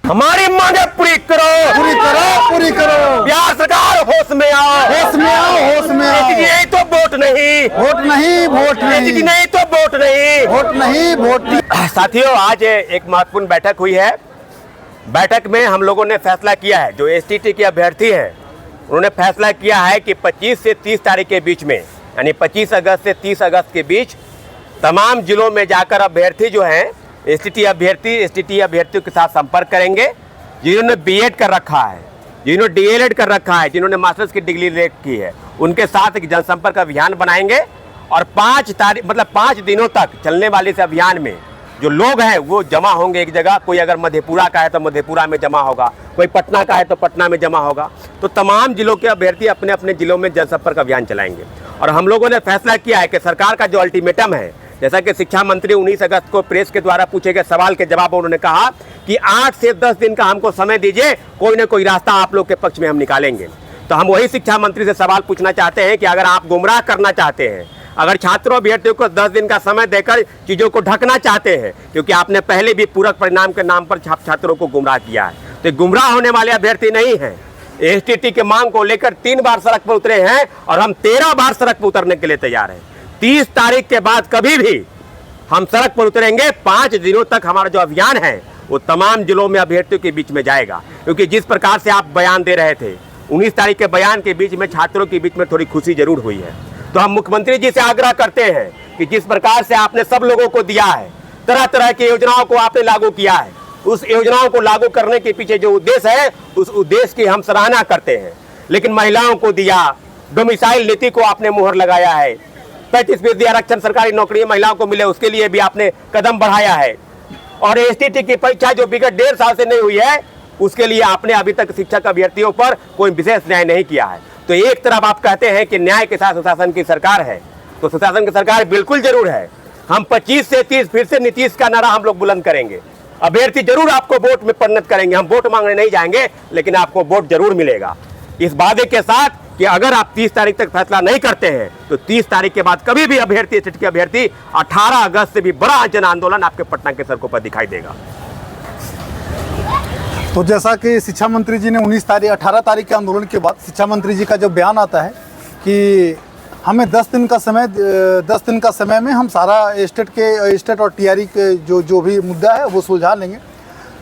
हमारी मांगे पूरी करो, पूरी करो, पूरी करो। बिहार सरकार होश में आओ, होश में आओ, होश में आओ। नहीं तो वोट नहीं, वोट नहीं, वोट नहीं, नहीं तो वोट नहीं, वोट नहीं, वोट नहीं। साथियों, आज एक महत्वपूर्ण बैठक हुई है। बैठक में हम लोगों ने फैसला किया है, जो एसटीटी के अभ्यर्थी हैं उन्होंने फैसला किया है कि 25 से 30 तारीख के बीच में, यानी 25 अगस्त से 30 अगस्त के बीच तमाम जिलों में जाकर अभ्यर्थी जो हैं एसटीटी अभ्यर्थियों के साथ संपर्क करेंगे, जिन्होंने बीएड कर रखा है, जिन्होंने डीएलएड कर रखा है, जिन्होंने मास्टर्स की डिग्री ले की है, उनके साथ एक जनसंपर्क अभियान बनाएंगे। और 5 तारीख मतलब 5 दिनों तक चलने वाले इस अभियान में जो लोग हैं वो जमा होंगे एक जगह। कोई अगर मधेपुरा का है तो मधेपुरा में जमा होगा, कोई पटना का है तो पटना में जमा होगा। तो तमाम जिलों के अभ्यर्थी अपने अपने जिलों में जनसंपर्क अभियान चलाएंगे। और हम लोगों ने फैसला किया है कि सरकार का जो अल्टीमेटम है, जैसा कि शिक्षा मंत्री 19 अगस्त को प्रेस के द्वारा पूछे गए सवाल के जवाब में उन्होंने कहा कि 8 से 10 दिन का हमको समय दीजिए, कोई ना कोई रास्ता आप लोग के पक्ष में हम निकालेंगे। तो हम वही शिक्षा मंत्री से सवाल पूछना चाहते हैं कि अगर आप गुमराह करना चाहते हैं, अगर छात्रों अभ्यर्थियों को 10 दिन का समय देकर चीज़ों को ढकना चाहते हैं, क्योंकि आपने पहले भी पूरक परिणाम के नाम पर छात्रों को गुमराह किया है, तो गुमराह होने वाले अभ्यर्थी नहीं हैं। एसटीटी के मांग को लेकर 3 बार सड़क पर उतरे हैं और हम 13 बार सड़क पर उतरने के लिए तैयार हैं। 30 तारीख के बाद कभी भी हम सड़क पर उतरेंगे। 5 दिनों तक हमारा जो अभियान है वो तमाम जिलों में अभ्यर्थियों के बीच में जाएगा। क्योंकि जिस प्रकार से आप बयान दे रहे थे, 19 तारीख के बयान के बीच में छात्रों के बीच में थोड़ी खुशी जरूर हुई है। तो हम मुख्यमंत्री जी से आग्रह करते हैं कि जिस प्रकार से आपने सब लोगों को दिया है, तरह तरह की योजनाओं को आपने लागू किया है, उस योजनाओं को लागू करने के पीछे जो उद्देश्य है उस उद्देश्य की हम सराहना करते हैं। लेकिन महिलाओं को दिया, डोमिसाइल नीति को आपने मुहर लगाया है, 35% आरक्षण सरकारी नौकरी महिलाओं को मिले उसके लिए भी आपने कदम बढ़ाया है। और एसटीटी की परीक्षा जो विगत 1.5 साल से नहीं हुई है उसके लिए आपने अभी तक शिक्षक अभ्यर्थियों पर कोई विशेष न्याय नहीं किया है। तो एक तरफ आप कहते हैं कि न्याय के साथ सुशासन की सरकार है, तो सुशासन की सरकार बिल्कुल जरूर है। हम 25 से 30 फिर से नीतीश का नारा हम लोग बुलंद करेंगे। अभ्यर्थी जरूर आपको वोट में परिणत करेंगे। हम वोट मांगने नहीं जाएंगे, लेकिन आपको वोट जरूर मिलेगा, इस वादे के साथ कि अगर आप 30 तारीख तक फैसला नहीं करते हैं तो 30 तारीख के बाद कभी भी अभ्यर्थी एसटीटी के अभ्यर्थी 18 अगस्त से भी बड़ा जन आंदोलन आपके पटना के सड़कों पर दिखाई देगा। तो जैसा कि शिक्षा मंत्री जी ने 18 तारीख के आंदोलन के बाद शिक्षा मंत्री जी का जो बयान आता है कि हमें 10 दिन का समय में हम सारा स्टेट और टीआरई के जो भी मुद्दा है वो सुलझा लेंगे।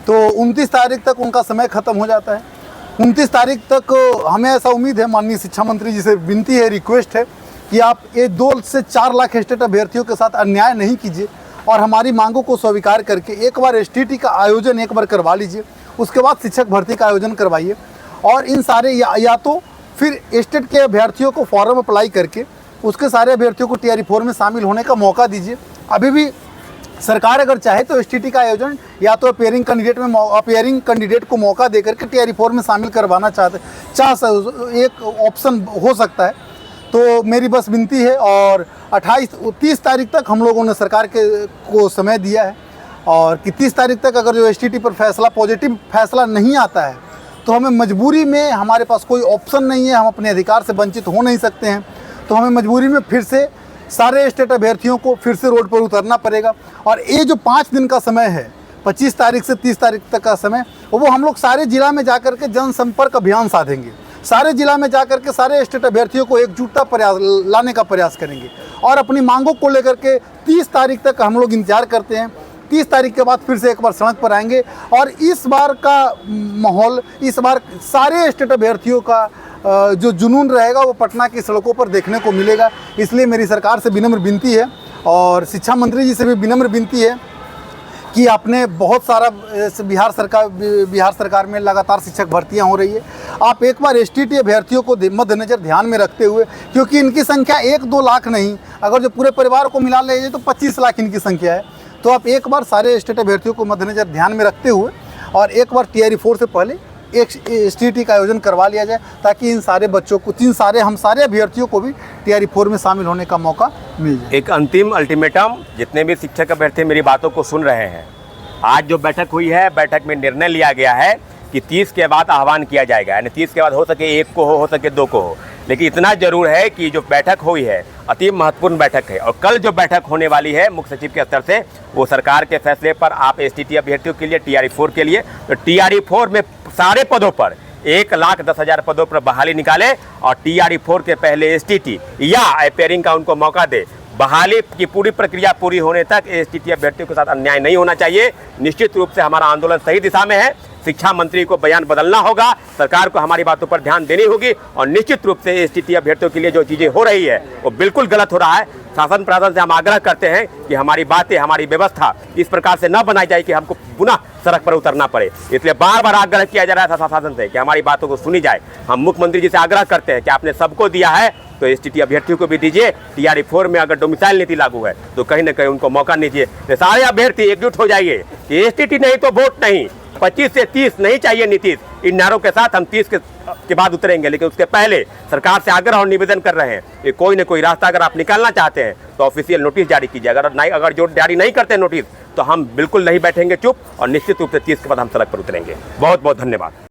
तो 29 तारीख तक उनका समय ख़त्म हो जाता है। 29 तारीख तक हमें ऐसा उम्मीद है, माननीय शिक्षा मंत्री जी से विनती है, रिक्वेस्ट है कि आप ये 2 से 4 लाख स्टेट अभ्यर्थियों के साथ अन्याय नहीं कीजिए और हमारी मांगों को स्वीकार करके एक बार एसटीटी का आयोजन एक बार करवा लीजिए। उसके बाद शिक्षक भर्ती का आयोजन करवाइए और इन सारे या तो फिर स्टेट के अभ्यर्थियों को फॉर्म अप्लाई करके उसके सारे अभ्यर्थियों को टीआरई 4 में शामिल होने का मौका दीजिए। अभी भी सरकार अगर चाहे तो एसटीटी का आयोजन या तो अपेयरिंग कैंडिडेट को मौका देकर के टीआरई 4 में शामिल करवाना एक ऑप्शन हो सकता है। तो मेरी बस विनती है। और 30 तारीख तक हम लोगों ने सरकार को समय दिया है और कि 30 तारीख तक अगर जो एसटीटी पर पॉजिटिव फैसला नहीं आता है तो हमें मजबूरी में, हमारे पास कोई ऑप्शन नहीं है, हम अपने अधिकार से वंचित हो नहीं सकते हैं, तो हमें मजबूरी में फिर से सारे स्टेट अभ्यर्थियों को फिर से रोड पर उतरना पड़ेगा। और ये जो 5 दिन का समय है, 25 तारीख से 30 तारीख तक का समय, वो हम लोग सारे जिला में जाकर के जनसंपर्क अभियान साधेंगे। सारे जिला में जाकर के सारे स्टेट अभ्यर्थियों को एकजुटता लाने का प्रयास करेंगे और अपनी मांगों को लेकर के 30 तारीख तक हम लोग इंतजार करते हैं। 30 तारीख के बाद फिर से एक बार सड़क पर आएंगे और इस बार का माहौल, इस बार सारे स्टेट अभ्यर्थियों का जो जुनून रहेगा वो पटना की सड़कों पर देखने को मिलेगा। इसलिए मेरी सरकार से विनम्र विनती है और शिक्षा मंत्री जी से भी विनम्र विनती है कि आपने बहुत सारा बिहार सरकार में लगातार शिक्षक भर्तियां हो रही है, आप एक बार एसटीटी अभ्यर्थियों को मद्देनजर ध्यान में रखते हुए, क्योंकि इनकी संख्या 1-2 लाख नहीं, अगर जो पूरे परिवार को मिला लीजिए तो 25 लाख इनकी संख्या है। तो आप एक बार सारे स्टेट अभ्यर्थियों को मद्देनजर ध्यान में रखते हुए और एक बार टीआरई 4 से पहले एक एसटीटी का आयोजन करवा लिया जाए, ताकि इन सारे बच्चों को, हम सारे अभ्यर्थियों को भी टीआरई 4 में शामिल होने का मौका मिल जाए। एक अंतिम अल्टीमेटम, जितने भी शिक्षक अभ्यर्थी मेरी बातों को सुन रहे हैं, आज जो बैठक हुई है, बैठक में निर्णय लिया गया है कि 30 के बाद आह्वान किया जाएगा, यानी 30 के बाद हो सके 1 को हो सके 2 को हो, लेकिन इतना जरूर है कि जो बैठक हुई है अति महत्वपूर्ण बैठक है। और कल जो बैठक होने वाली है मुख्य सचिव के स्तर से, वो सरकार के फैसले पर आप एसटीटी अभ्यर्थियों के लिए TRE-4 के लिए, तो TRE-4 में सारे पदों पर 1,10,000 पदों पर बहाली निकाले और TRE-4 के पहले एसटीटी या अपेयरिंग का उनको मौका दे। बहाली की पूरी प्रक्रिया पूरी होने तक एसटीटी अभ्यर्थियों के साथ अन्याय नहीं होना चाहिए। निश्चित रूप से हमारा आंदोलन सही दिशा में है। शिक्षा मंत्री को बयान बदलना होगा, सरकार को हमारी बातों पर ध्यान देनी होगी और निश्चित रूप से एसटीटी अभ्यर्थियों के लिए जो चीज़ें हो रही है वो बिल्कुल गलत हो रहा है। शासन प्रशासन से हम आग्रह करते हैं कि हमारी बातें, हमारी व्यवस्था इस प्रकार से न बनाई जाए कि हमको पुनः सड़क पर उतरना पड़े। इसलिए बार बार आग्रह किया जा रहा है शासन से कि हमारी बातों को सुनी जाए। हम मुख्यमंत्री जी से आग्रह करते हैं कि आपने सबको दिया है तो एसटीटी अभ्यर्थियों को भी दीजिए। TRE-4 में अगर डोमिसाइल नीति लागू है तो कहीं ना कहीं उनको मौका दीजिए। तो सारे अभ्यर्थी एकजुट हो जाइए कि एसटीटी नहीं तो वोट नहीं, 25 से 30 नहीं चाहिए नीतीश। इन नारों के साथ हम 30 के बाद उतरेंगे, लेकिन उसके पहले सरकार से आग्रह और निवेदन कर रहे हैं कि कोई न कोई रास्ता अगर आप निकालना चाहते हैं तो ऑफिशियल नोटिस जारी कीजिए। अगर जो जारी नहीं करते नोटिस तो हम बिल्कुल नहीं बैठेंगे चुप और निश्चित रूप से 30 के बाद हम सड़क पर उतरेंगे। बहुत बहुत धन्यवाद।